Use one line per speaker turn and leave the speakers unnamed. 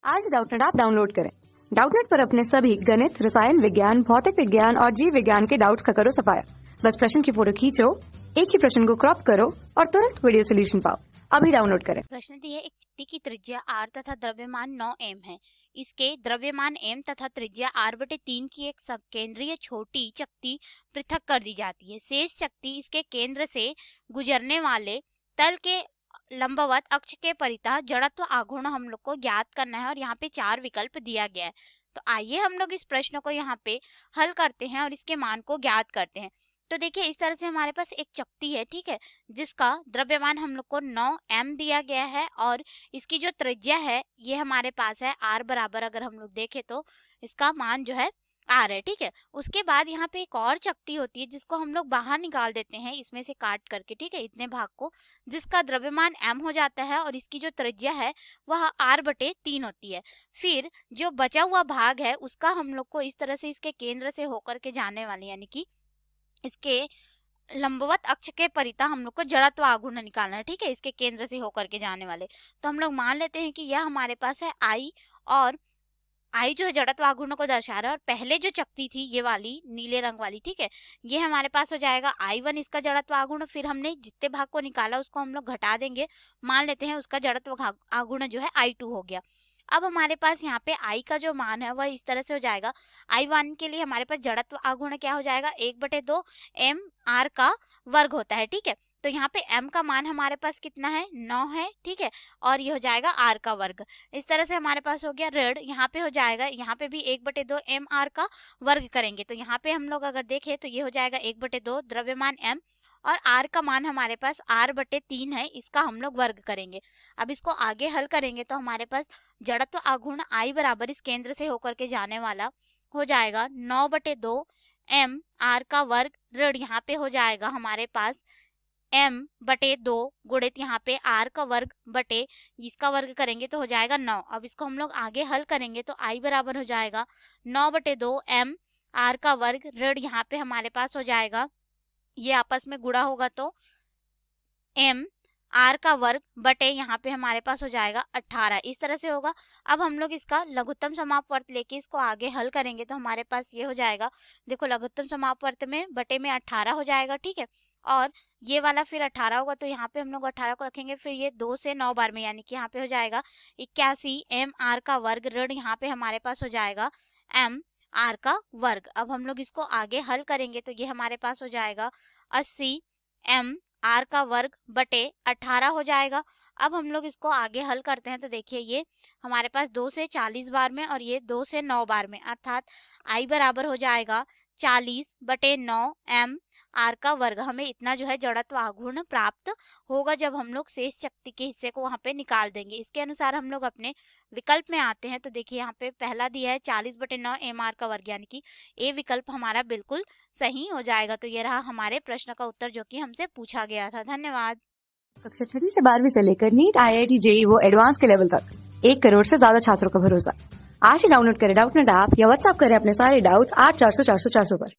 आज Doubtnut app download करें। Doubtnut पर अपने सभी गणित, रसायन विज्ञान, भौतिक विज्ञान और जीव विज्ञान के डाउट्स का करो सफाया। बस प्रश्न की फोटो खींचो, एक ही प्रश्न को क्रॉप करो और तुरंत वीडियो सोल्यूशन पाओ। अभी डाउनलोड करें।
प्रश्न दिए एक चिट्टी की त्रिज्या r तथा द्रव्यमान 9 m है। इसके द्रव्यमान m तथा त्रिज्या r/3 की एक सकेंद्रीय छोटी चकती पृथक कर दी जाती है। शेष चकती इसके केंद्र से गुजरने वाले तल के लंबवत अक्ष के परितः जड़त्व आघूर्ण हम लोग को ज्ञात करना है और यहाँ पे 4 विकल्प दिया गया है। तो आइए हम लोग इस प्रश्न को यहाँ पे हल करते हैं और इसके मान को ज्ञात करते हैं। तो देखिए इस तरह से हमारे पास एक चकती है, ठीक है, जिसका द्रव्यमान हम लोग को 9 m दिया गया है और इसकी जो त्रिज्या है ये हमारे पास है r बराबर, अगर हम लोग देखें तो इसका मान जो है r है, ठीक है। उसके बाद यहाँ पे एक और चकती होती है जिसको हम लोग बाहर निकाल देते हैं इसमें से काट करके, ठीक है, इतने भाग को, जिसका द्रव्यमान m हो जाता है और इसकी जो त्रिज्या है वह r/3 होती है। फिर जो बचा हुआ भाग है उसका हम लोग को इस तरह से इसके केंद्र से होकर के जाने वाली यानी कि इसके लंबवत अक्ष के परितः हम लोग को जड़त्व आघूर्ण निकालना है, ठीक है, इसके केंद्र से होकर के जाने वाले। तो हम लोग मान लेते हैं कि यह हमारे पास है I और I जो है जड़त्व आघूर्ण को दर्शा रहा है और पहले जो चकती थी ये वाली नीले रंग वाली, ठीक है, ये हमारे पास हो जाएगा I1 इसका जड़त्व आघूर्ण। फिर हमने जितने भाग को निकाला उसको हम लोग घटा देंगे, मान लेते हैं उसका जड़त्व आघूर्ण जो है I2 हो गया। अब हमारे पास यहाँ पे I का जो मान है वह इस तरह से हो जाएगा। I1 के लिए हमारे पास जड़त्व आघूर्ण क्या हो जाएगा, 1/2 m r का वर्ग होता है, ठीक है। तो यहाँ पे m का मान हमारे पास कितना है, 9 है, ठीक है, और ये हो जाएगा r का वर्ग। इस तरह से हमारे पास हो गया ऋण, यहाँ पे हो जाएगा, यहाँ पे भी 1/2 m r का वर्ग करेंगे तो यहाँ पे हम लोग अगर देखें तो ये हो जाएगा 1/2 द्रव्यमान m और r का मान हमारे पास r/3 है, इसका हम लोग वर्ग करेंगे। अब इसको आगे हल करेंगे तो हमारे पास जड़त्व आघूर्ण I बराबर इस केंद्र से होकर के जाने वाला हो जाएगा 9/2 m r का वर्ग ऋण यहाँ पे हो जाएगा हमारे पास m/2 गुणित यहाँ पे r का वर्ग बटे इसका वर्ग करेंगे तो हो जाएगा 9। अब इसको हम लोग आगे हल करेंगे तो I बराबर हो जाएगा 9/2 m r का वर्ग ऋण यहाँ पे हमारे पास हो जाएगा, ये आपस में गुणा होगा तो m r का वर्ग बटे यहाँ पे हमारे पास हो जाएगा 18, इस तरह से होगा। अब हम लोग इसका लघुत्तम समापवर्त लेके इसको आगे हल करेंगे तो हमारे पास ये हो जाएगा, देखो लघुत्तम समापवर्त में बटे में 18 हो जाएगा, ठीक है, और ये वाला फिर 18 होगा तो यहाँ पे हम लोग 18 को रखेंगे, फिर ये 2 से 9 बार में यानी कि यहाँ पे हो जाएगा 81 m r का वर्ग ऋण यहाँ पे हमारे पास हो जाएगा m r का वर्ग। अब हम लोग इसको आगे हल करेंगे तो ये हमारे पास हो जाएगा 80 m r का वर्ग बटे 18 हो जाएगा। अब हम लोग इसको आगे हल करते हैं तो देखिए ये हमारे पास 2 से 40 बार में और ये 2 से 9 बार में, अर्थात I बराबर हो जाएगा 40/9 m r का वर्ग। हमें इतना जो है जड़त्व आघूर्ण प्राप्त होगा जब हम लोग शेष चकती के हिस्से को वहाँ पे निकाल देंगे। इसके अनुसार हम लोग अपने विकल्प में आते हैं तो देखिए यहाँ पे पहला दिया है 40/9 m r का वर्ग यानी कि ए विकल्प हमारा बिल्कुल सही हो जाएगा। तो ये रहा हमारे प्रश्न का उत्तर जो कि हमसे पूछा गया था। धन्यवाद।
कक्षा 6 से 12वीं से लेकर नीट, IIT, JEE वो एडवांस के लेवल तक 1 करोड़ से ज्यादा छात्रों का भरोसा। आज ही डाउनलोड करें डाउटनेट ऐप या व्हाट्सएप करें अपने सारे डाउट्स 8400 400 400 पर।